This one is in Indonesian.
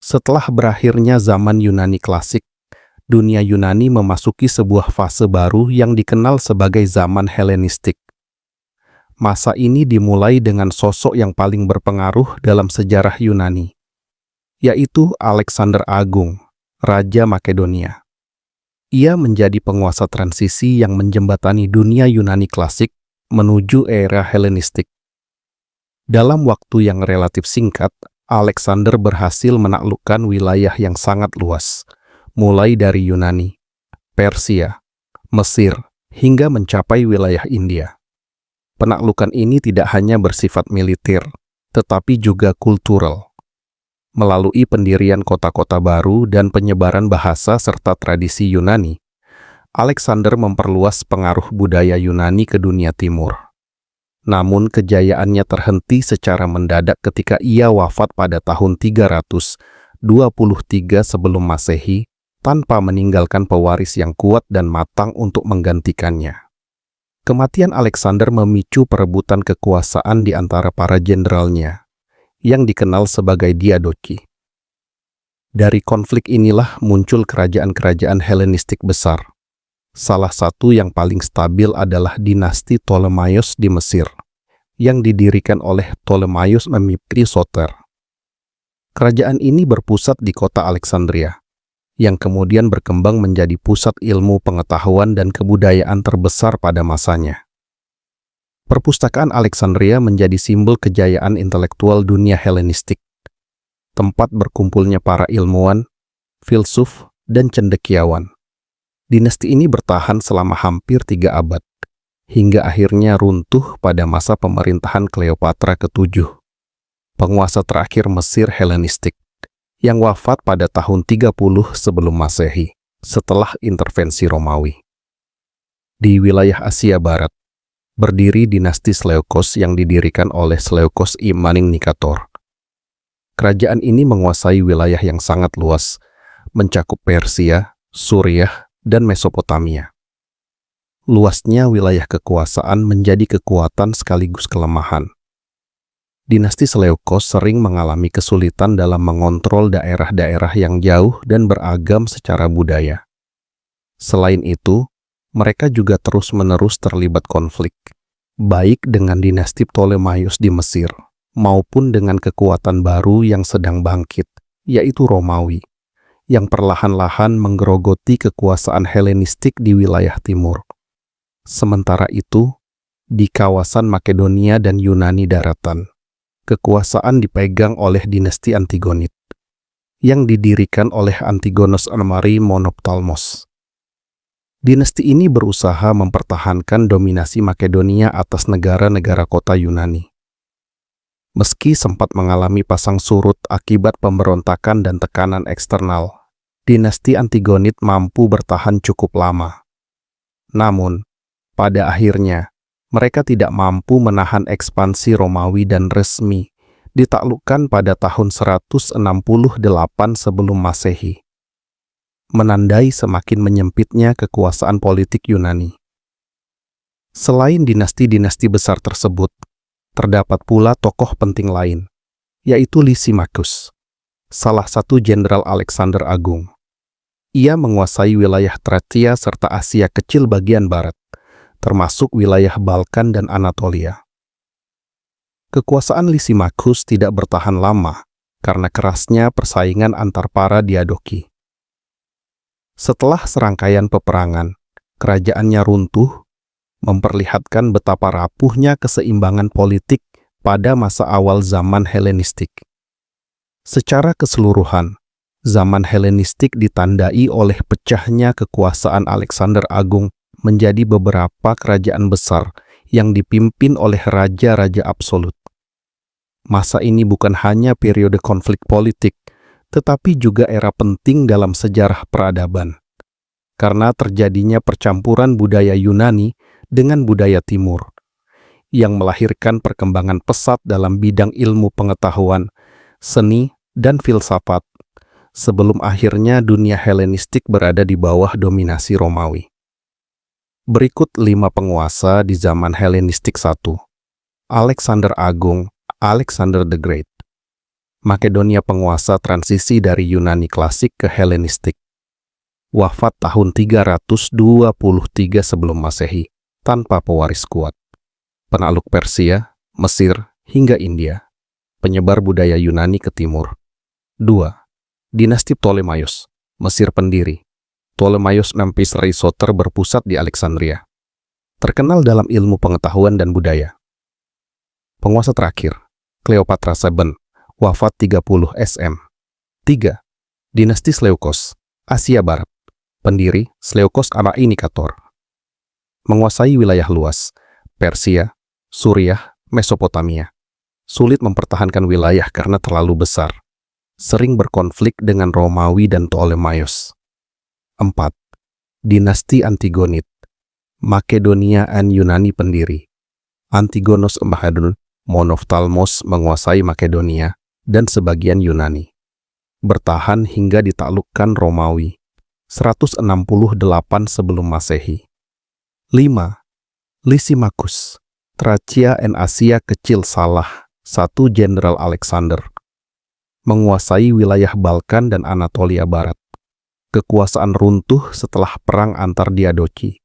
Setelah berakhirnya zaman Yunani klasik, dunia Yunani memasuki sebuah fase baru yang dikenal sebagai zaman Helenistik. Masa ini dimulai dengan sosok yang paling berpengaruh dalam sejarah Yunani, yaitu Alexander Agung, Raja Makedonia. Ia menjadi penguasa transisi yang menjembatani dunia Yunani klasik menuju era Helenistik. Dalam waktu yang relatif singkat, Alexander berhasil menaklukkan wilayah yang sangat luas, mulai dari Yunani, Persia, Mesir, hingga mencapai wilayah India. Penaklukan ini tidak hanya bersifat militer, tetapi juga kultural. Melalui pendirian kota-kota baru dan penyebaran bahasa serta tradisi Yunani, Alexander memperluas pengaruh budaya Yunani ke dunia timur. Namun kejayaannya terhenti secara mendadak ketika ia wafat pada tahun 323 sebelum Masehi tanpa meninggalkan pewaris yang kuat dan matang untuk menggantikannya. Kematian Alexander memicu perebutan kekuasaan di antara para jenderalnya, yang dikenal sebagai diadochi. Dari konflik inilah muncul kerajaan-kerajaan Helenistik besar. Salah satu yang paling stabil adalah dinasti Ptolemaios di Mesir, yang didirikan oleh Ptolemaios Soter. Kerajaan ini berpusat di kota Alexandria, yang kemudian berkembang menjadi pusat ilmu pengetahuan dan kebudayaan terbesar pada masanya. Perpustakaan Alexandria menjadi simbol kejayaan intelektual dunia Helenistik, tempat berkumpulnya para ilmuwan, filsuf, dan cendekiawan. Dinasti ini bertahan selama hampir 3 abad, hingga akhirnya runtuh pada masa pemerintahan Kleopatra ke-7, penguasa terakhir Mesir Helenistik, yang wafat pada tahun 30 sebelum Masehi, setelah intervensi Romawi. Di wilayah Asia Barat, berdiri dinasti Seleukos yang didirikan oleh Seleukos I Maningkator. Kerajaan ini menguasai wilayah yang sangat luas, mencakup Persia, Suriah, dan Mesopotamia. Luasnya wilayah kekuasaan menjadi kekuatan sekaligus kelemahan. Dinasti Seleukos sering mengalami kesulitan dalam mengontrol daerah-daerah yang jauh dan beragam secara budaya. Selain itu, mereka juga terus-menerus terlibat konflik, baik dengan dinasti Ptolemaios di Mesir, maupun dengan kekuatan baru yang sedang bangkit, yaitu Romawi, yang perlahan-lahan menggerogoti kekuasaan Helenistik di wilayah timur. Sementara itu, di kawasan Makedonia dan Yunani daratan, kekuasaan dipegang oleh dinasti Antigonid, yang didirikan oleh Antigonos Amari Monoptalmos. Dinasti ini berusaha mempertahankan dominasi Makedonia atas negara-negara kota Yunani. Meski sempat mengalami pasang surut akibat pemberontakan dan tekanan eksternal, dinasti Antigonid mampu bertahan cukup lama. Namun, pada akhirnya, mereka tidak mampu menahan ekspansi Romawi dan resmi ditaklukkan pada tahun 168 sebelum Masehi, menandai semakin menyempitnya kekuasaan politik Yunani. Selain dinasti-dinasti besar tersebut, terdapat pula tokoh penting lain, yaitu Lysimachus, salah satu jenderal Alexander Agung. Ia menguasai wilayah Tracia serta Asia Kecil bagian barat, termasuk wilayah Balkan dan Anatolia. Kekuasaan Lysimachus tidak bertahan lama karena kerasnya persaingan antar para diadochi. Setelah serangkaian peperangan, kerajaannya runtuh, memperlihatkan betapa rapuhnya keseimbangan politik pada masa awal zaman Helenistik. Secara keseluruhan, zaman Helenistik ditandai oleh pecahnya kekuasaan Alexander Agung menjadi beberapa kerajaan besar yang dipimpin oleh raja-raja absolut. Masa ini bukan hanya periode konflik politik, tetapi juga era penting dalam sejarah peradaban, karena terjadinya percampuran budaya Yunani dengan budaya Timur, yang melahirkan perkembangan pesat dalam bidang ilmu pengetahuan, seni, dan filsafat, sebelum akhirnya dunia Helenistik berada di bawah dominasi Romawi. Berikut 5 penguasa di zaman Helenistik I. Alexander Agung, Alexander the Great. Makedonia penguasa transisi dari Yunani klasik ke Helenistik. Wafat tahun 323 sebelum Masehi, tanpa pewaris kuat. Penakluk Persia, Mesir, hingga India. Penyebar budaya Yunani ke timur. 2. Dinasti Ptolemaios, Mesir pendiri. Ptolemaios Memphis Soter berpusat di Alexandria. Terkenal dalam ilmu pengetahuan dan budaya. Penguasa terakhir, Cleopatra VII, wafat 30 SM. 3. Dinasti Seleukos, Asia Barat. Pendiri Seleukos Nikator. Menguasai wilayah luas, Persia, Suriah, Mesopotamia. Sulit mempertahankan wilayah karena terlalu besar. Sering berkonflik dengan Romawi dan Ptolemaios. 4. Dinasti Antigonid, Makedonia dan Yunani pendiri. Antigonos Embahadun Monophthalmos menguasai Makedonia dan sebagian Yunani. Bertahan hingga ditaklukkan Romawi 168 sebelum Masehi. 5. Lysimachus, Tracia dan Asia Kecil Salah, satu Jenderal Alexander. Menguasai wilayah Balkan dan Anatolia Barat. Kekuasaan runtuh setelah perang antar Diadochi.